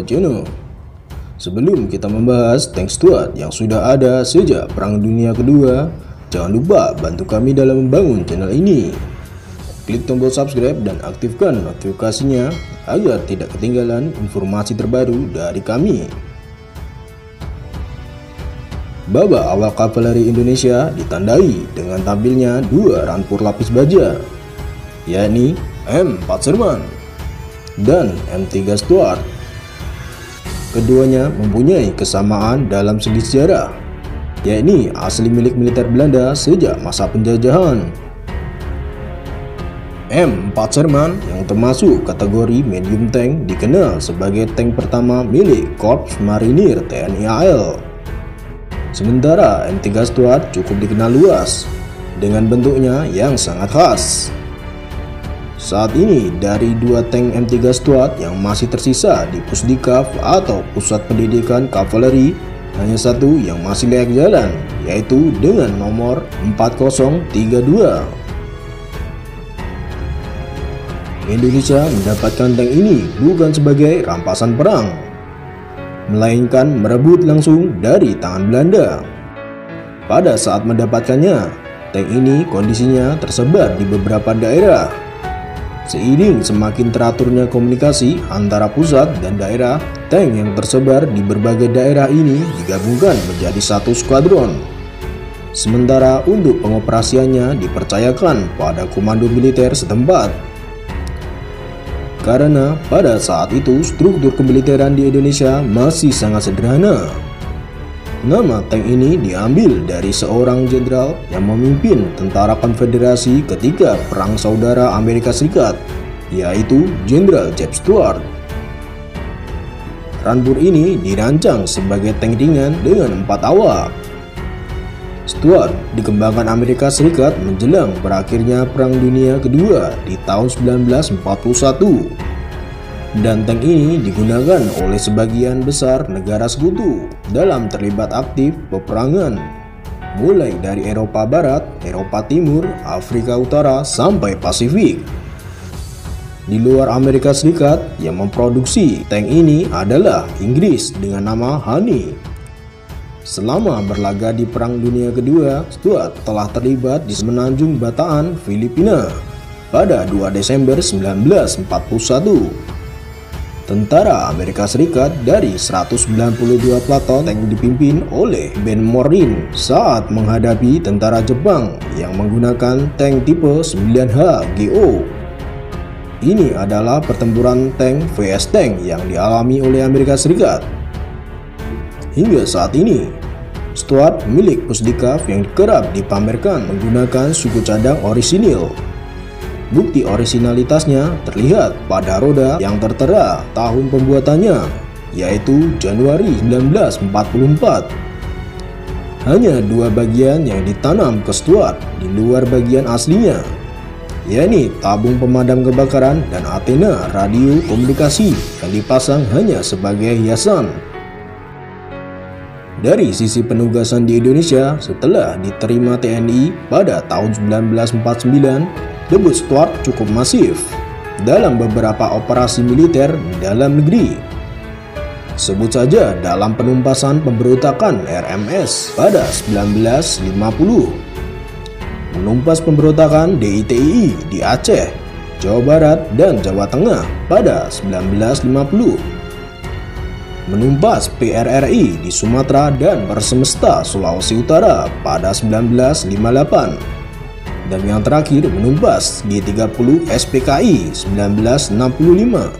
Sobat Jono. Sebelum kita membahas tank Stuart yang sudah ada sejak Perang Dunia Kedua, jangan lupa bantu kami dalam membangun channel ini. Klik tombol subscribe dan aktifkan notifikasinya agar tidak ketinggalan informasi terbaru dari kami. Babak awal kavaleri Indonesia ditandai dengan tampilnya dua rampur lapis baja, yakni M4 Sherman dan M3 Stuart. Keduanya mempunyai kesamaan dalam segi sejarah, yakni asli milik militer Belanda sejak masa penjajahan. M4 Sherman yang termasuk kategori medium tank dikenal sebagai tank pertama milik Korps Marinir TNI AL. Sementara M3 Stuart cukup dikenal luas dengan bentuknya yang sangat khas. Saat ini dari dua tank M3 Stuart yang masih tersisa di Pusdikaf atau Pusat Pendidikan Kavaleri, hanya satu yang masih layak jalan, yaitu dengan nomor 4032. Indonesia mendapatkan tank ini bukan sebagai rampasan perang, melainkan merebut langsung dari tangan Belanda. Pada saat mendapatkannya, tank ini kondisinya tersebar di beberapa daerah. Seiring semakin teraturnya komunikasi antara pusat dan daerah, tank yang tersebar di berbagai daerah ini digabungkan menjadi satu skuadron. Sementara untuk pengoperasiannya dipercayakan pada komando militer setempat. Karena pada saat itu struktur kemiliteran di Indonesia masih sangat sederhana. Nama tank ini diambil dari seorang jenderal yang memimpin tentara konfederasi ketika Perang Saudara Amerika Serikat, yaitu Jenderal James Stuart. Rampur ini dirancang sebagai tank ringan dengan 4 awak. Stuart dikembangkan Amerika Serikat menjelang berakhirnya Perang Dunia Kedua di tahun 1941. Dan tank ini digunakan oleh sebagian besar negara sekutu dalam terlibat aktif peperangan, mulai dari Eropa Barat, Eropa Timur, Afrika Utara, sampai Pasifik. Di luar Amerika Serikat, yang memproduksi tank ini adalah Inggris dengan nama Honey. Selama berlaga di Perang Dunia Kedua, Stuart telah terlibat di Semenanjung Bataan, Filipina pada 2 Desember 1941. Tentara Amerika Serikat dari 192 platon tank dipimpin oleh Ben Morin saat menghadapi tentara Jepang yang menggunakan tank tipe 9H GO. Ini adalah pertempuran tank vs tank yang dialami oleh Amerika Serikat. Hingga saat ini, Stuart milik Pusdikaf yang kerap dipamerkan menggunakan suku cadang orisinil. Bukti orisinalitasnya terlihat pada roda yang tertera tahun pembuatannya, yaitu Januari 1944. Hanya 2 bagian yang ditanam ke Stuart di luar bagian aslinya, yakni tabung pemadam kebakaran dan antena radio komunikasi yang dipasang hanya sebagai hiasan. Dari sisi penugasan di Indonesia setelah diterima TNI pada tahun 1949, debut Stuart cukup masif dalam beberapa operasi militer di dalam negeri. Sebut saja dalam penumpasan pemberontakan RMS pada 1950, menumpas pemberontakan DITII di Aceh, Jawa Barat, dan Jawa Tengah pada 1950, menumpas PRRI di Sumatera dan Persemesta Sulawesi Utara pada 1958, dan yang terakhir menumpas G30 SPKI 1965.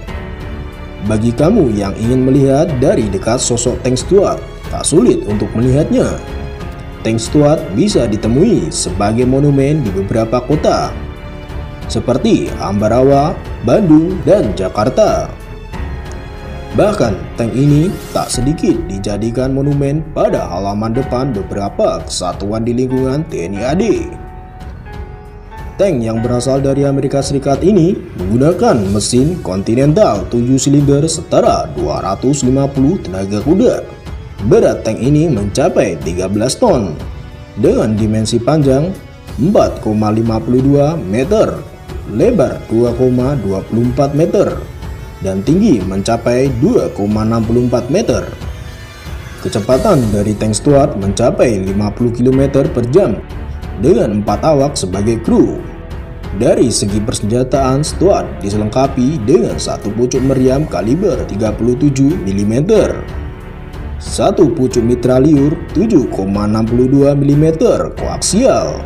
Bagi kamu yang ingin melihat dari dekat sosok tank Stuart, tak sulit untuk melihatnya. Tank Stuart bisa ditemui sebagai monumen di beberapa kota, seperti Ambarawa, Bandung, dan Jakarta. Bahkan tank ini tak sedikit dijadikan monumen pada halaman depan beberapa kesatuan di lingkungan TNI AD. Tank yang berasal dari Amerika Serikat ini menggunakan mesin Continental 7 silinder setara 250 tenaga kuda. Berat tank ini mencapai 13 ton dengan dimensi panjang 4,52 meter, lebar 2,24 meter, dan tinggi mencapai 2,64 meter. Kecepatan dari tank Stuart mencapai 50 km per jam dengan 4 awak sebagai kru. Dari segi persenjataan, Stuart dilengkapi dengan satu pucuk meriam kaliber 37 mm, satu pucuk mitraliur 7,62 mm koaksial,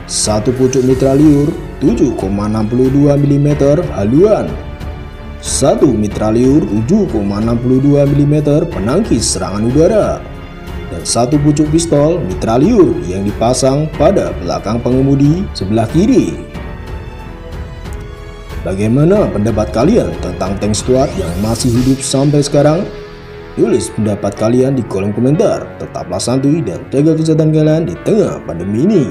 satu pucuk mitraliur 7,62 mm haluan, satu mitraliur 7,62 mm penangkis serangan udara, dan satu pucuk pistol mitraliur yang dipasang pada belakang pengemudi sebelah kiri. Bagaimana pendapat kalian tentang tank Stuart yang masih hidup sampai sekarang? Tulis pendapat kalian di kolom komentar. Tetaplah santuy dan jaga kesehatan kalian di tengah pandemi ini.